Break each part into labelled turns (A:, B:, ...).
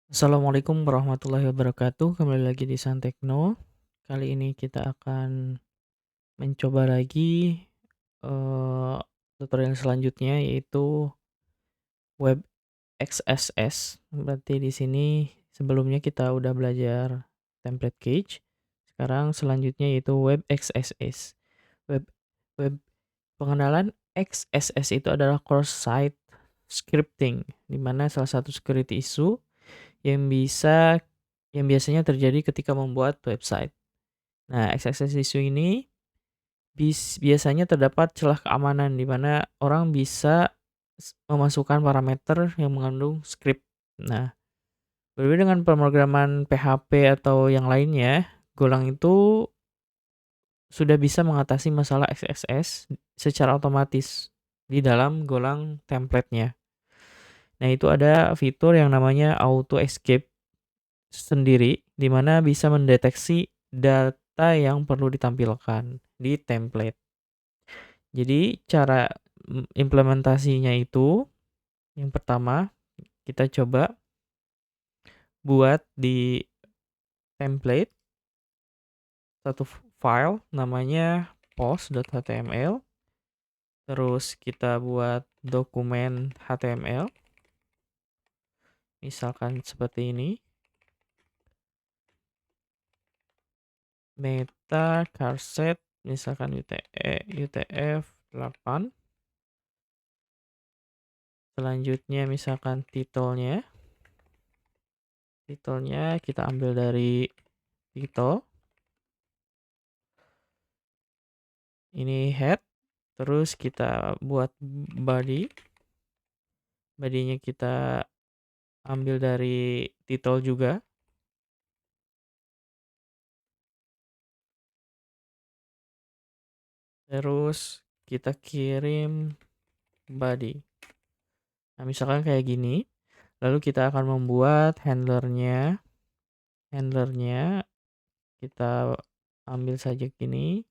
A: Assalamualaikum warahmatullahi wabarakatuh. Kembali lagi di Santekno. Kali ini kita akan mencoba lagi eh, tutorial selanjutnya yaitu web XSS. Berarti di sini sebelumnya kita udah belajar template cage. Sekarang selanjutnya yaitu web XSS. Web web pengenalan XSS itu adalah cross site scripting, di mana salah satu security issue yang bisa yang biasanya terjadi ketika membuat website. Nah, XSS issue ini biasanya terdapat celah keamanan di mana orang bisa memasukkan parameter yang mengandung script. Nah, berbeda dengan pemrograman PHP atau yang lainnya, Golang itu sudah bisa mengatasi masalah XSS secara otomatis di dalam Golang template-nya. Nah, itu ada fitur yang namanya auto escape sendiri, di mana bisa mendeteksi data yang perlu ditampilkan di template. Jadi cara implementasinya itu, yang pertama kita coba buat di template satu file namanya post.html, terus kita buat dokumen HTML, misalkan seperti ini, meta charset, misalkan UTF-8. Selanjutnya misalkan titelnya kita ambil dari title. Ini head, terus kita buat body. Body-nya kita ambil dari title juga. Terus kita kirim body. Nah, misalkan kayak gini. Lalu kita akan membuat handlernya. Handlernya kita ambil saja gini.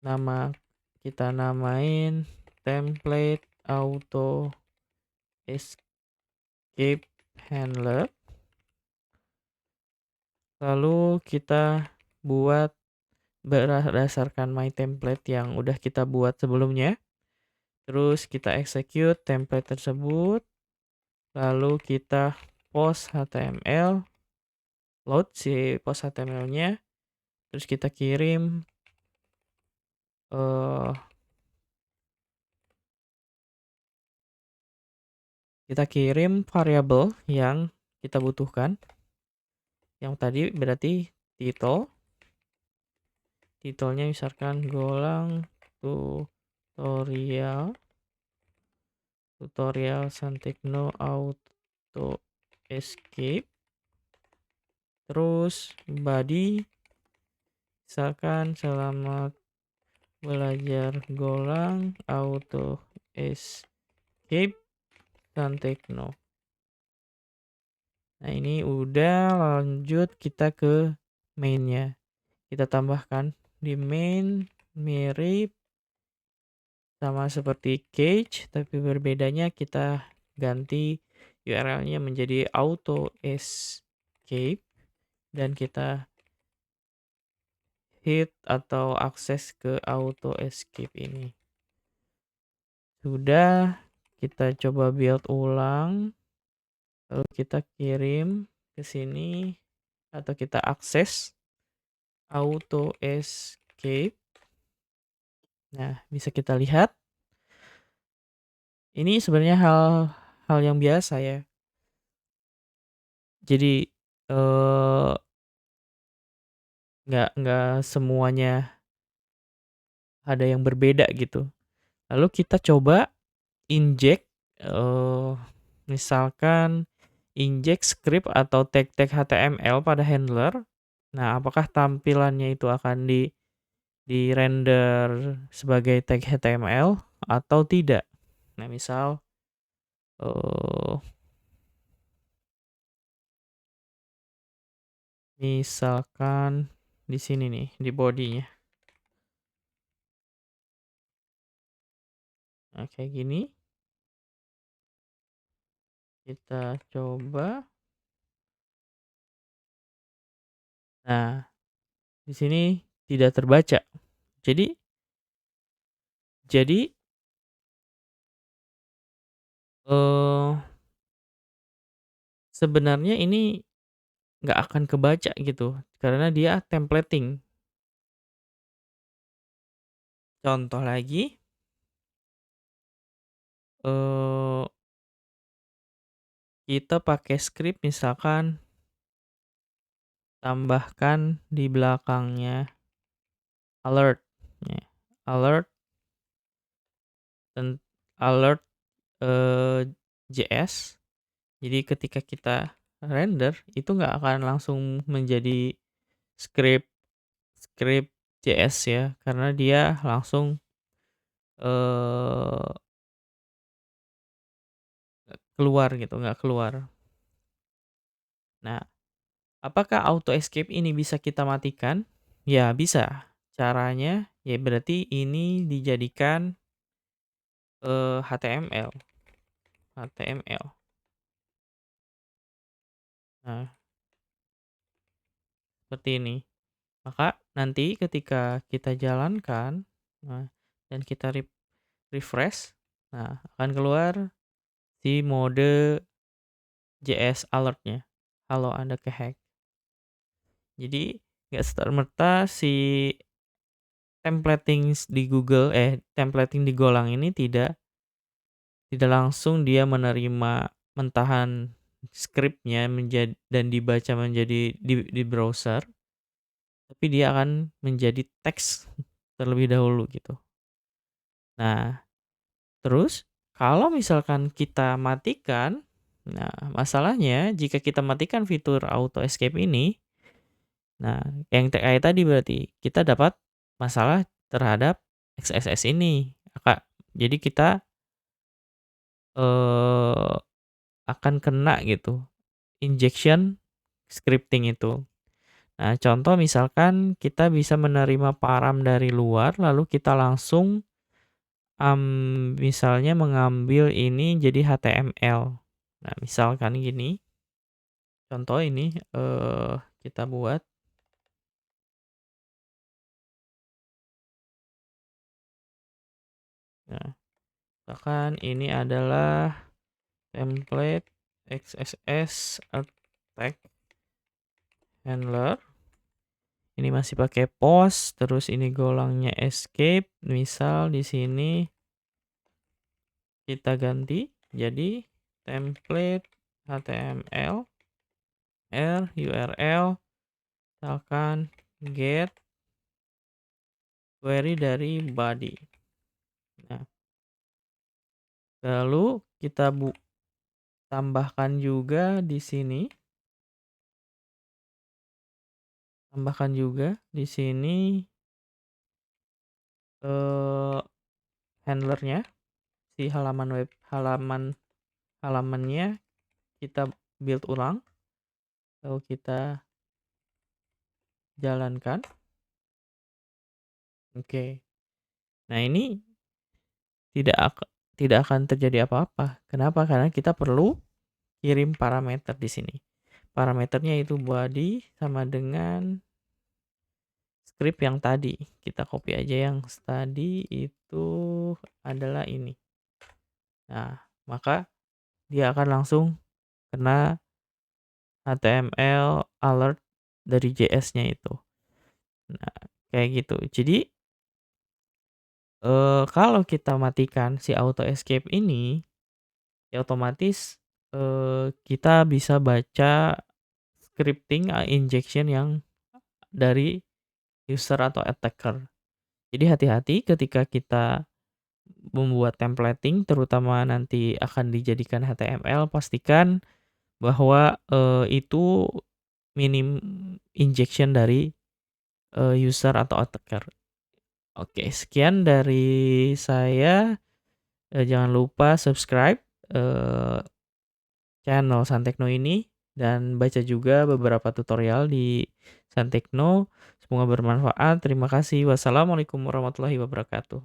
A: Nama kita namain template auto escape handler. Lalu kita buat berdasarkan my template yang udah kita buat sebelumnya. Terus kita execute template tersebut. Lalu kita post HTML, load si post HTML-nya. Terus kita kirim variabel yang kita butuhkan. Yang tadi berarti title. Titelnya misalkan Golang tutorial Santekno auto escape. Terus body misalkan selamat belajar Golang auto escape Santekno. Nah, ini udah, lanjut kita ke mainnya. Kita tambahkan di main mirip sama seperti cage, tapi berbedanya kita ganti URL-nya menjadi auto escape dan kita hit atau akses ke auto escape ini. Sudah, kita coba build ulang, lalu kita kirim ke sini atau kita akses auto escape. Nah, bisa kita lihat ini sebenarnya hal yang biasa ya. Jadi nggak semuanya ada yang berbeda gitu. Lalu kita coba inject, misalkan inject script atau tag-tag HTML pada handler. Nah, apakah tampilannya itu akan di render sebagai tag HTML atau tidak? Nah, misal misalkan di sini nih, di body-nya. Nah, kayak gini. Kita coba. Nah, di sini tidak terbaca. Jadi jadi, eee, sebenarnya ini nggak akan kebaca gitu, karena dia templating. Contoh lagi, eee, kita pakai script misalkan tambahkan di belakangnya alert, ya, alert ten alert, JS. Jadi ketika kita render, itu nggak akan langsung menjadi script script JS ya, karena dia langsung, eee, keluar gitu, nggak keluar. Nah, apakah auto escape ini bisa kita matikan? Ya bisa. Caranya, ya berarti ini dijadikan, HTML. Nah, seperti ini. Maka nanti ketika kita jalankan, nah, dan kita refresh, nah akan keluar si mode JS alert-nya, kalau Anda ke-hack. Jadi nggak serta-merta si templating di Golang ini tidak tidak langsung dia menerima mentahan skripnya dan dibaca menjadi di browser, tapi dia akan menjadi teks terlebih dahulu gitu. Nah, terus kalau misalkan kita matikan, nah masalahnya jika kita matikan fitur auto escape ini, nah yang kayak tadi berarti kita dapat masalah terhadap XSS ini, Kak. Jadi kita, eee, akan kena gitu injection scripting itu. Nah, contoh misalkan kita bisa menerima param dari luar, lalu kita langsung, misalnya mengambil ini jadi HTML. Nah, misalkan gini, contoh ini, kita buat. Nah, misalkan ini adalah template XSS attack handler. Ini masih pakai post, terus ini golangnya escape. Misal di sini kita ganti jadi template HTML URL misalkan get query dari body. Nah, lalu kita tambahkan juga di sini, eh, handlernya, si halamannya kita build ulang, lalu kita jalankan. Oke. Nah, ini tidak akan terjadi apa-apa. Kenapa? Karena kita perlu kirim parameter di sini. Parameternya itu body sama dengan script yang tadi. Kita copy aja yang tadi itu adalah ini. Nah, maka dia akan langsung kena HTML alert dari JS-nya itu. Nah, kayak gitu. Jadi, kalau kita matikan si auto escape ini, ya otomatis, kita bisa baca scripting, injection yang dari user atau attacker. Jadi hati-hati ketika kita membuat templating, terutama nanti akan dijadikan HTML, pastikan bahwa, itu minim injection dari, user atau attacker. Oke, sekian dari saya, jangan lupa subscribe, eee, channel Santekno ini dan baca juga beberapa tutorial di Santekno. Semoga bermanfaat. Terima kasih. Wassalamualaikum warahmatullahi wabarakatuh.